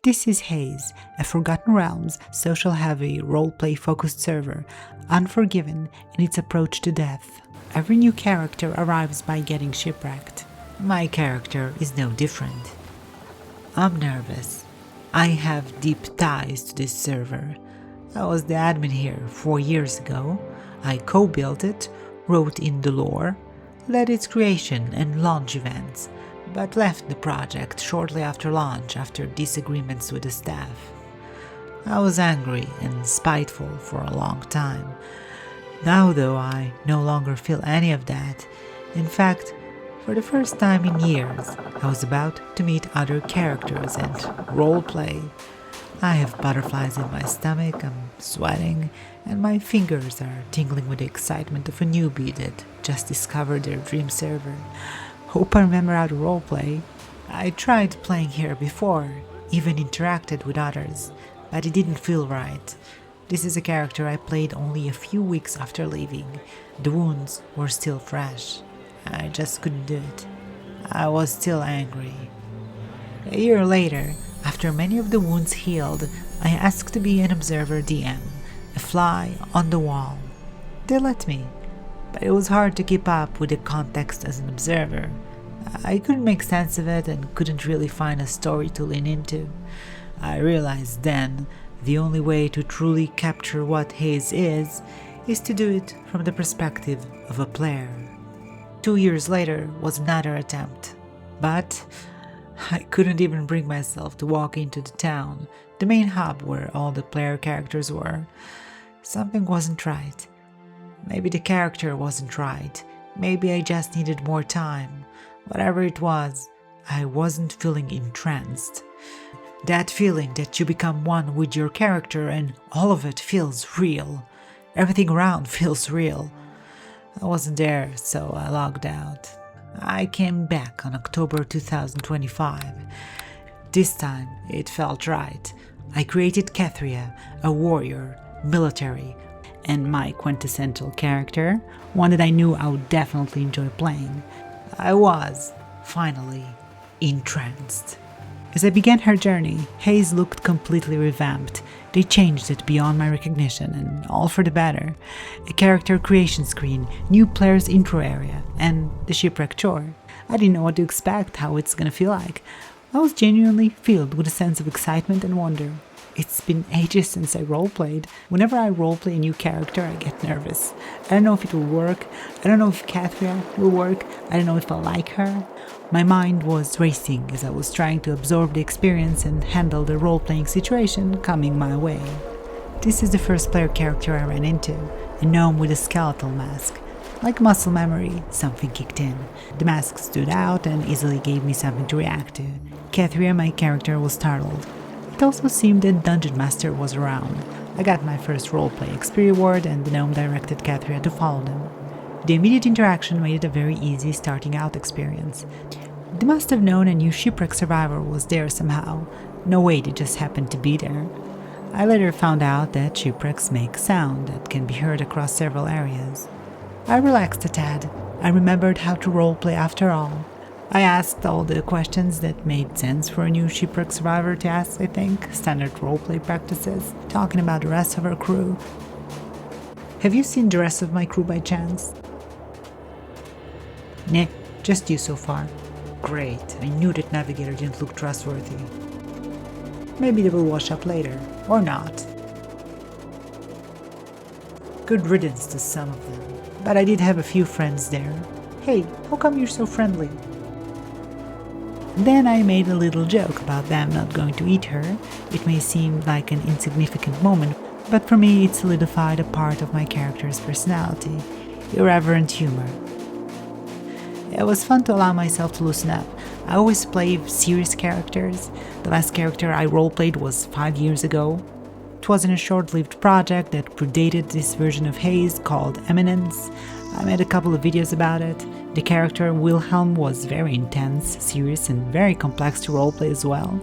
This is Haze, a Forgotten Realms, social-heavy, roleplay-focused server, unforgiving in its approach to death. Every new character arrives by getting shipwrecked. My character is no different. I'm nervous. I have deep ties to this server. I was the admin here 4 years ago. I co-built it, wrote in the lore, led its creation and launch events, but left the project shortly after launch after disagreements with the staff. I was angry and spiteful for a long time. Now though, I no longer feel any of that. In fact, for the first time in years, I was about to meet other characters and roleplay. I have butterflies in my stomach, I'm sweating, and my fingers are tingling with the excitement of a newbie that just discovered their dream server. Hope I remember how to roleplay. I tried playing here before, even interacted with others, but it didn't feel right. This is a character I played only a few weeks after leaving. The wounds were still fresh. I just couldn't do it. I was still angry. A year later, after many of the wounds healed, I asked to be an observer DM, a fly on the wall. They let me, but it was hard to keep up with the context as an observer. I couldn't make sense of it and couldn't really find a story to lean into. I realized then the only way to truly capture what Haze is to do it from the perspective of a player. 2 years later was another attempt, but I couldn't even bring myself to walk into the town, the main hub where all the player characters were. Something wasn't right. Maybe the character wasn't right. Maybe I just needed more time. Whatever it was, I wasn't feeling entranced. That feeling that you become one with your character and all of it feels real. Everything around feels real. I wasn't there, so I logged out. I came back on October 2025. This time, it felt right. I created Kethria, a warrior, military, and my quintessential character, one that I knew I would definitely enjoy playing. I was, finally, entranced. As I began her journey, Haze looked completely revamped. They changed it beyond my recognition, and all for the better. A character creation screen, new player's intro area, and the shipwreck chore. I didn't know what to expect, how it's gonna feel like. I was genuinely filled with a sense of excitement and wonder. It's been ages since I roleplayed. Whenever I roleplay a new character, I get nervous. I don't know if it will work. I don't know if Kethria will work. I don't know if I'll like her. My mind was racing as I was trying to absorb the experience and handle the role-playing situation coming my way. This is the first player character I ran into, a gnome with a skeletal mask. Like muscle memory, something kicked in. The mask stood out and easily gave me something to react to. Kethria, my character, was startled. It also seemed that Dungeon Master was around. I got my first roleplay XP reward and the gnome directed Kethria to follow them. The immediate interaction made it a very easy starting out experience. They must have known a new shipwreck survivor was there somehow. No way they just happened to be there. I later found out that shipwrecks make sound that can be heard across several areas. I relaxed a tad. I remembered how to roleplay after all. I asked all the questions that made sense for a new shipwreck survivor to ask, I think, standard roleplay practices, talking about the rest of our crew. Have you seen the rest of my crew by chance? Nah, just you so far. Great, I knew that Navigator didn't look trustworthy. Maybe they will wash up later, or not. Good riddance to some of them, but I did have a few friends there. Hey, how come you're so friendly? Then I made a little joke about them not going to eat her. It may seem like an insignificant moment, but for me it solidified a part of my character's personality, irreverent humor. It was fun to allow myself to loosen up. I always play serious characters. The last character I roleplayed was 5 years ago. It was in a short-lived project that predated this version of Haze called Eminence. I made a couple of videos about it. The character Wilhelm was very intense, serious, and very complex to roleplay as well.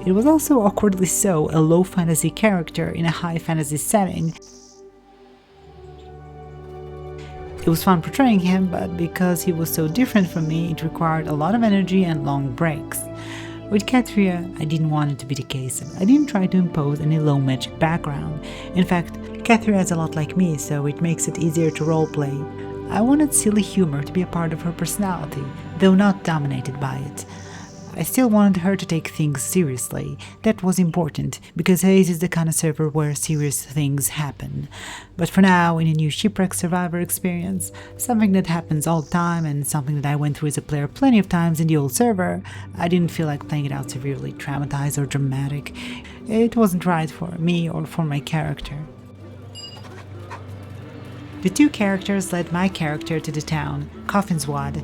It was also awkwardly so a low fantasy character in a high fantasy setting. It was fun portraying him, but because he was so different from me, it required a lot of energy and long breaks. With Catria, I didn't want it to be the case. I didn't try to impose any low magic background. In fact, Catria is a lot like me, so it makes it easier to roleplay. I wanted silly humor to be a part of her personality, though not dominated by it. I still wanted her to take things seriously. That was important, because Haze is the kind of server where serious things happen. But for now, in a new Shipwreck Survivor experience, something that happens all the time and something that I went through as a player plenty of times in the old server, I didn't feel like playing it out severely traumatized or dramatic. It wasn't right for me or for my character. The two characters led my character to the town, Coffinswode.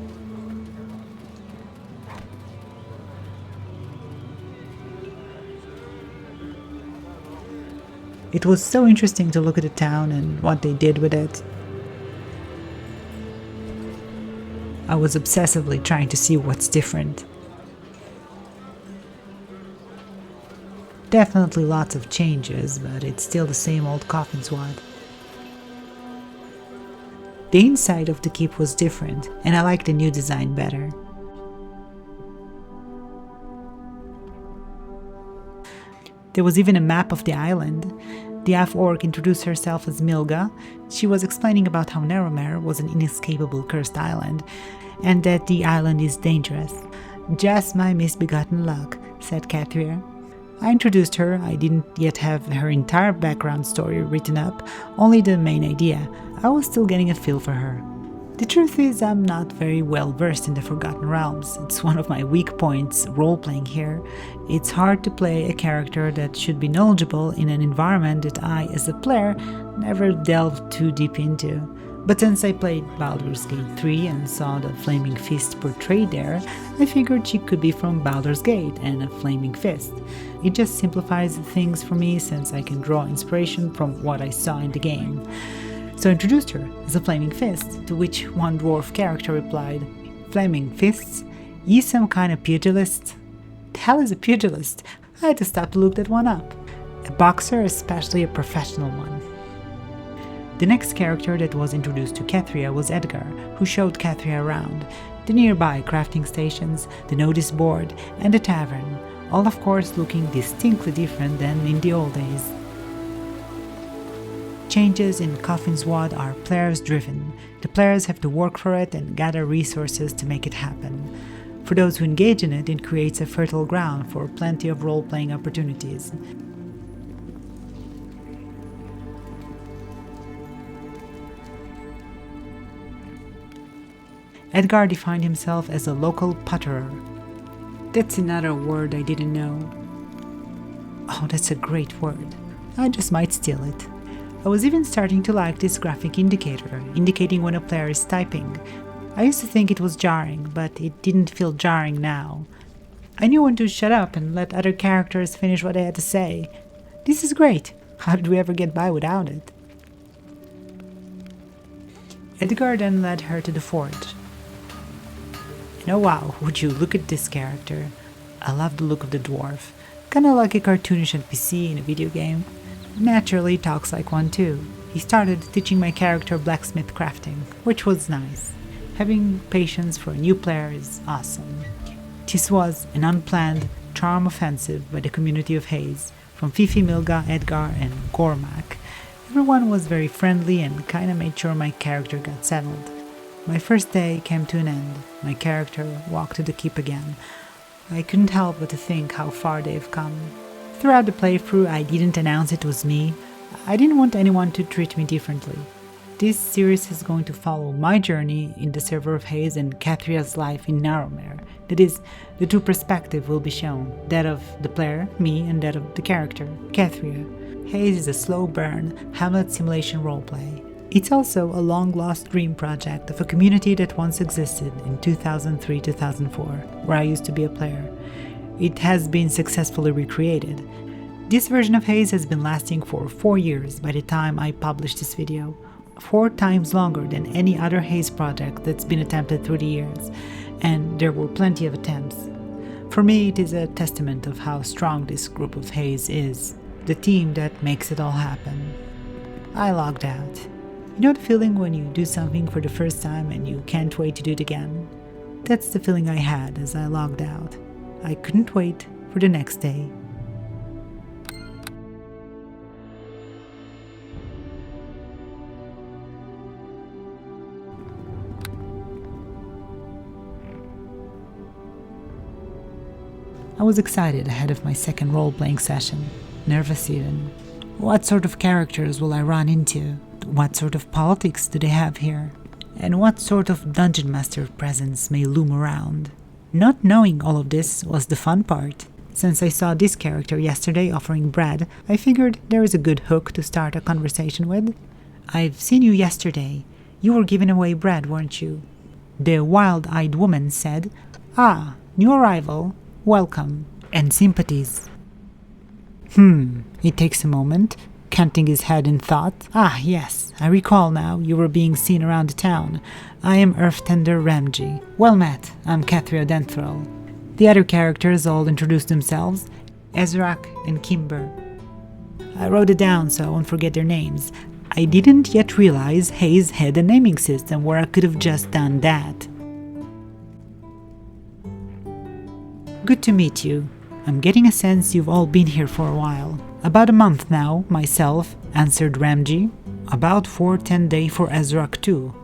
It was so interesting to look at the town and what they did with it. I was obsessively trying to see what's different. Definitely lots of changes, but it's still the same old Coffinswode. The inside of the keep was different, and I liked the new design better. There was even a map of the island. The half-orc introduced herself as Milga. She was explaining about how Neverwinter was an inescapable cursed island, and that the island is dangerous. "Just my misbegotten luck," said Catria. I introduced her. I didn't yet have her entire background story written up, only the main idea. I was still getting a feel for her. The truth is, I'm not very well versed in the Forgotten Realms. It's one of my weak points role-playing here. It's hard to play a character that should be knowledgeable in an environment that I, as a player, never delved too deep into. But since I played Baldur's Gate 3 and saw the Flaming Fist portrayed there, I figured she could be from Baldur's Gate and a Flaming Fist. It just simplifies things for me since I can draw inspiration from what I saw in the game. So I introduced her as a Flaming Fist, to which one dwarf character replied, "Flaming Fists? You some kind of pugilist?" The hell is a pugilist? I had to stop to look that one up. A boxer, especially a professional one. The next character that was introduced to Catria was Edgar, who showed Catria around, the nearby crafting stations, the notice board, and the tavern, all of course looking distinctly different than in the old days. Changes in Coffinswode are players-driven. The players have to work for it and gather resources to make it happen. For those who engage in it, it creates a fertile ground for plenty of role-playing opportunities. Edgar defined himself as a local putterer. That's another word I didn't know. Oh, that's a great word. I just might steal it. I was even starting to like this graphic indicator, indicating when a player is typing. I used to think it was jarring, but it didn't feel jarring now. I knew when to shut up and let other characters finish what they had to say. This is great. How did we ever get by without it? Edgar then led her to the forge. And oh wow, would you look at this character. I love the look of the dwarf. Kinda like a cartoonish NPC in a video game. Naturally talks like one too. He started teaching my character blacksmith crafting, which was nice. Having patience for a new player is awesome. This was an unplanned charm offensive by the community of Haze, from Fifi, Milga, Edgar, and Cormac. Everyone was very friendly and kinda made sure my character got settled. My first day came to an end. My character walked to the keep again. I couldn't help but to think how far they've come. Throughout the playthrough, I didn't announce it was me. I didn't want anyone to treat me differently. This series is going to follow my journey in the server of Haze and Catria's life in Neverwinter. That is, the true perspective will be shown, that of the player, me, and that of the character, Catria. Haze is a slow burn, Hamlet simulation roleplay. It's also a long-lost dream project of a community that once existed in 2003-2004, where I used to be a player. It has been successfully recreated. This version of Haze has been lasting for 4 years by the time I published this video. 4 times longer than any other Haze project that's been attempted through the years, and there were plenty of attempts. For me, it is a testament of how strong this group of Haze is, the team that makes it all happen. I logged out. You know the feeling when you do something for the first time and you can't wait to do it again? That's the feeling I had as I logged out. I couldn't wait for the next day. I was excited ahead of my second role-playing session, nervous even. What sort of characters will I run into? What sort of politics do they have here? And what sort of dungeon master presence may loom around? Not knowing all of this was the fun part. Since I saw this character yesterday offering bread, I figured there is a good hook to start a conversation with. "I've seen you yesterday. You were giving away bread, weren't you?" The wild-eyed woman said, "Ah, new arrival. Welcome, and sympathies." He takes a moment, canting his head in thought. "Ah, yes, I recall now, you were being seen around the town. I am Earthtender Ramji. Well met, I'm Kathria Denthrall." The other characters all introduced themselves, Ezrak and Kimber. I wrote it down so I won't forget their names. I didn't yet realize Haze had a naming system where I could have just done that. "Good to meet you. I'm getting a sense you've all been here for a while." "About a month now, myself," answered Ramji. "About 4-10 days for Ezrak too."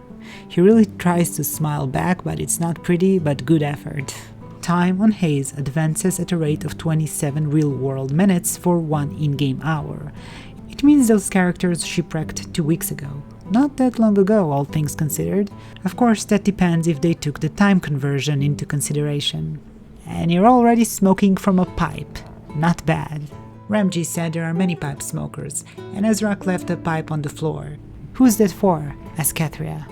He really tries to smile back, but it's not pretty, but good effort. Time on Haze advances at a rate of 27 real-world minutes for 1 in-game hour. It means those characters shipwrecked 2 weeks ago. Not that long ago, all things considered. Of course, that depends if they took the time conversion into consideration. "And you're already smoking from a pipe. Not bad." Ramji said there are many pipe smokers, and Ezrak left a pipe on the floor. "Who's that for?" asked Kathria.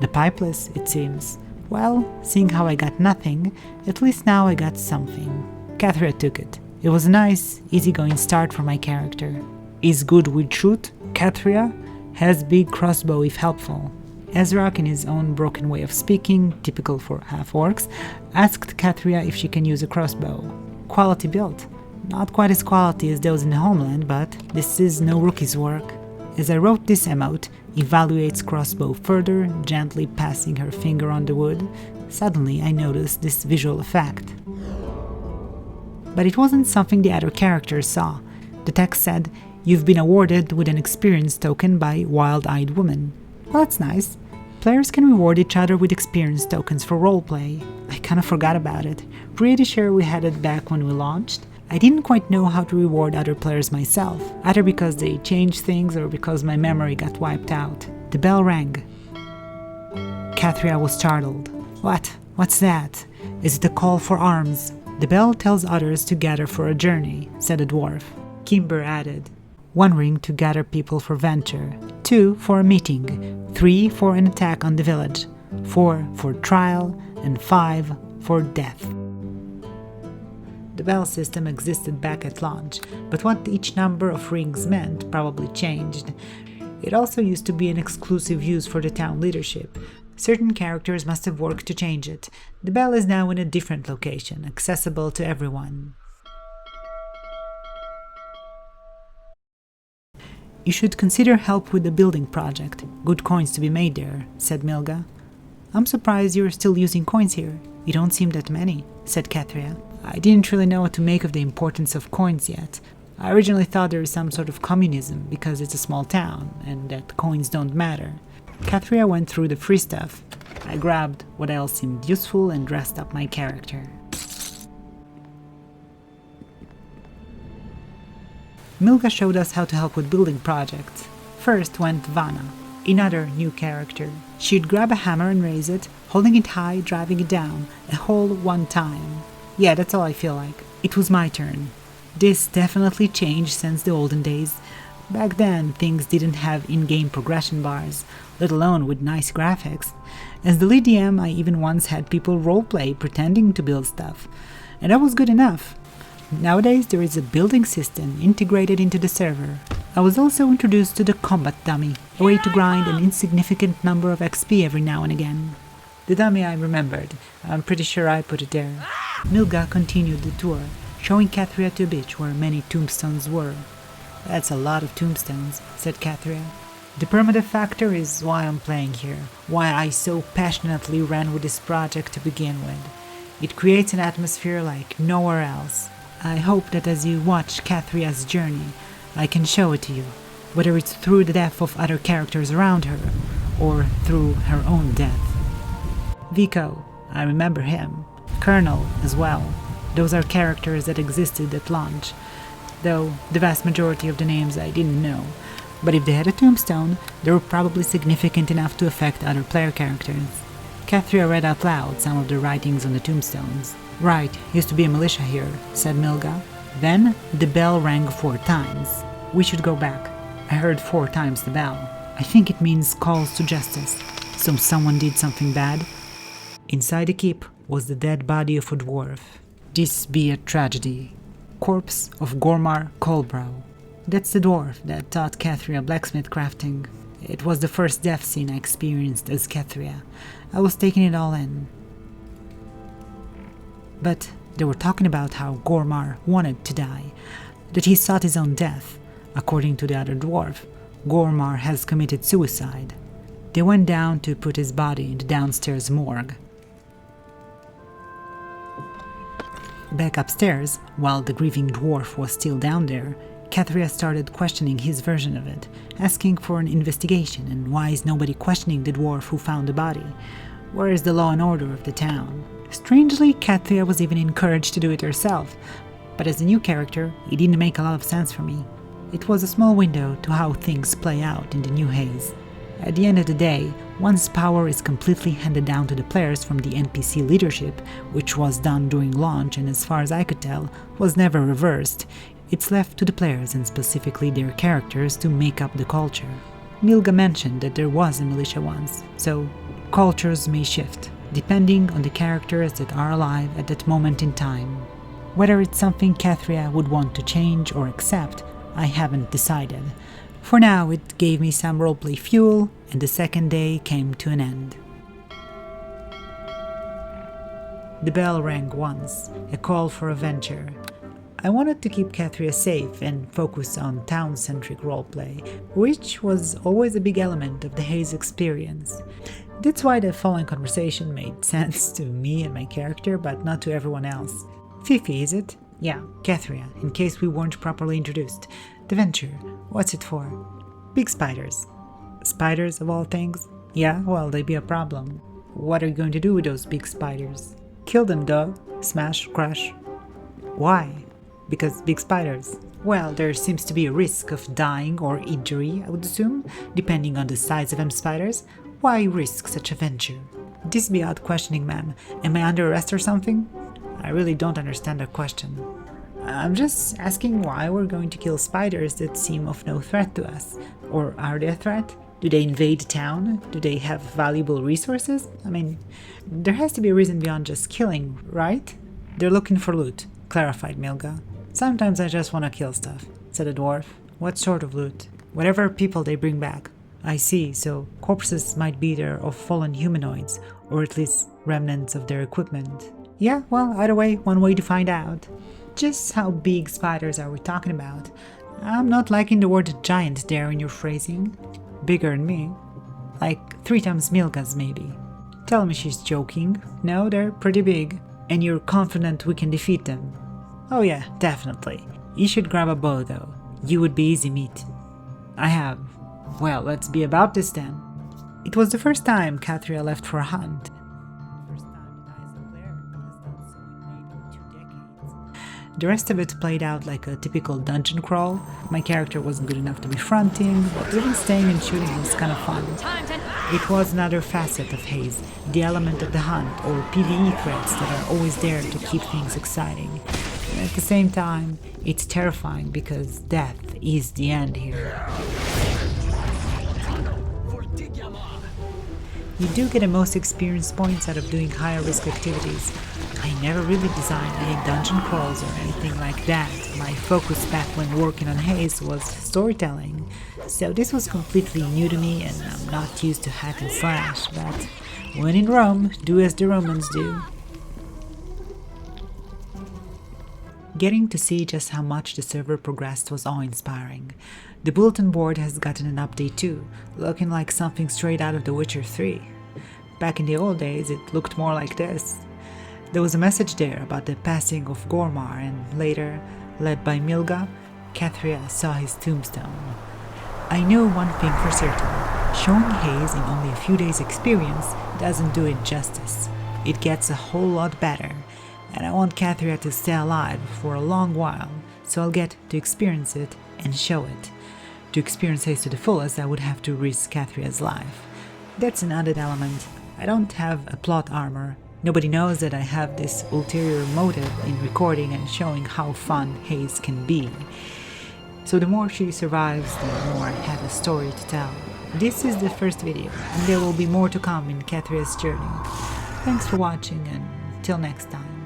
"The pipeless, it seems." "Well, seeing how I got nothing, at least now I got something." Kathria took it. It was a nice, easygoing start for my character. "Is good with shoot, Kathria? Has big crossbow if helpful." Ezrak, in his own broken way of speaking, typical for half-orcs, asked Kathria if she can use a crossbow. "Quality built. Not quite as quality as those in the homeland, but this is no rookie's work." As I wrote this emote, evaluates crossbow further, gently passing her finger on the wood, suddenly I noticed this visual effect. But it wasn't something the other characters saw. The text said, "You've been awarded with an experience token by Wild-Eyed Woman." Well, that's nice. Players can reward each other with experience tokens for roleplay. I kinda forgot about it. Pretty sure we had it back when we launched. I didn't quite know how to reward other players myself, either because they changed things or because my memory got wiped out. The bell rang. Kathria was startled. "What? What's that? Is it a call for arms?" "The bell tells others to gather for a journey," said the dwarf. Kimber added, "1 ring to gather people for venture, 2 for a meeting, 3 for an attack on the village, 4 for trial, and 5 for death." The bell system existed back at launch, but what each number of rings meant probably changed. It also used to be an exclusive use for the town leadership. Certain characters must have worked to change it. The bell is now in a different location, accessible to everyone. "You should consider help with the building project. Good coins to be made there," said Milga. "I'm surprised you're still using coins here. You don't seem that many," said Kathria. I didn't really know what to make of the importance of coins yet. I originally thought there is some sort of communism because it's a small town and that coins don't matter. Kathria went through the free stuff. I grabbed what else seemed useful and dressed up my character. Milga showed us how to help with building projects. First went Vanna, another new character. She'd grab a hammer and raise it, holding it high, driving it down, a whole 1 time. Yeah, that's all I feel like. It was my turn. This definitely changed since the olden days. Back then, things didn't have in-game progression bars, let alone with nice graphics. As the lead DM, I even once had people roleplay pretending to build stuff, and that was good enough. Nowadays, there is a building system integrated into the server. I was also introduced to the combat dummy, a way to grind an insignificant number of XP every now and again. The dummy I remembered. I'm pretty sure I put it there. Milga continued the tour, showing Kathria to a beach where many tombstones were. "That's a lot of tombstones," said Kathria. "The permadeath factor is why I'm playing here, why I so passionately ran with this project to begin with. It creates an atmosphere like nowhere else. I hope that as you watch Cathria's journey, I can show it to you, whether it's through the death of other characters around her, or through her own death. Vico, I remember him. Colonel as well. Those are characters that existed at launch, though the vast majority of the names I didn't know. But if they had a tombstone, they were probably significant enough to affect other player characters. Cathria read out loud some of the writings on the tombstones. Right, used to be a militia here, said Milga. Then the bell rang 4 times. We should go back. I heard 4 times the bell. I think it means calls to justice. So someone did something bad? Inside the keep was the dead body of a dwarf. This be a tragedy. Corpse of Gormar Colbrow. That's the dwarf that taught Cathria blacksmith crafting. It was the first death scene I experienced as Cathria. I was taking it all in. But they were talking about how Gormar wanted to die, that he sought his own death. According to the other dwarf, Gormar has committed suicide. They went down to put his body in the downstairs morgue. Back upstairs, while the grieving dwarf was still down there, Cathria started questioning his version of it, asking for an investigation and why is nobody questioning the dwarf who found the body? Where is the law and order of the town? Strangely, Cathria was even encouraged to do it herself, but as a new character, it didn't make a lot of sense for me. It was a small window to how things play out in the new Haze. At the end of the day, once power is completely handed down to the players from the NPC leadership, which was done during launch and as far as I could tell, was never reversed, it's left to the players and specifically their characters to make up the culture. Milga mentioned that there was a militia once, so cultures may shift, depending on the characters that are alive at that moment in time. Whether it's something Cathria would want to change or accept, I haven't decided. For now, it gave me some roleplay fuel, and the second day came to an end. The bell rang once, a call for a venture. I wanted to keep Cathria safe and focus on town-centric roleplay, which was always a big element of the Haze experience. That's why the following conversation made sense to me and my character, but not to everyone else. Fifi, is it? Yeah, Cathria, in case we weren't properly introduced. The venture, what's it for? Big spiders. Spiders of all things? Yeah, well, they'd be a problem. What are you going to do with those big spiders? Kill them, duh. Smash, crush. Why? Because big spiders. Well, there seems to be a risk of dying or injury, I would assume, depending on the size of them spiders. Why risk such a venture? This be odd questioning, ma'am. Am I under arrest or something? I really don't understand that question. I'm just asking why we're going to kill spiders that seem of no threat to us. Or are they a threat? Do they invade town? Do they have valuable resources? I mean, there has to be a reason beyond just killing, right? They're looking for loot, clarified Milga. Sometimes I just want to kill stuff, said the dwarf. What sort of loot? Whatever people they bring back. I see, so corpses might be there of fallen humanoids, or at least remnants of their equipment. Yeah, well, either way, one way to find out. Just how big spiders are we talking about? I'm not liking the word giant there in your phrasing. Bigger than me. Like 3 times Milga's maybe. Tell me she's joking. No, they're pretty big. And you're confident we can defeat them? Oh yeah, definitely. You should grab a bow though. You would be easy meat. I have. Well, let's be about this then. It was the first time Cathria left for a hunt. The rest of it played out like a typical dungeon crawl. My character wasn't good enough to be fronting, but even staying and shooting was kind of fun. It was another facet of Haze, the element of the hunt or PvE threats that are always there to keep things exciting. And at the same time, it's terrifying because death is the end here. You do get the most experience points out of doing higher risk activities. I never really designed any dungeon crawls or anything like that. My focus back when working on Haze was storytelling, so this was completely new to me and I'm not used to hack and slash, but when in Rome, do as the Romans do. Getting to see just how much the server progressed was awe-inspiring. The bulletin board has gotten an update too, looking like something straight out of The Witcher 3. Back in the old days, it looked more like this. There was a message there about the passing of Gormar, and later, led by Milga, Cathria saw his tombstone. I know one thing for certain: showing Haze in only a few days' experience doesn't do it justice. It gets a whole lot better, and I want Cathria to stay alive for a long while, so I'll get to experience it and show it. To experience Haze to the fullest, I would have to risk Cathria's life. That's an added element. I don't have a plot armor. Nobody knows that I have this ulterior motive in recording and showing how fun Haze can be. So the more she survives, the more I have a story to tell. This is the first video, and there will be more to come in Cathria's journey. Thanks for watching, and till next time.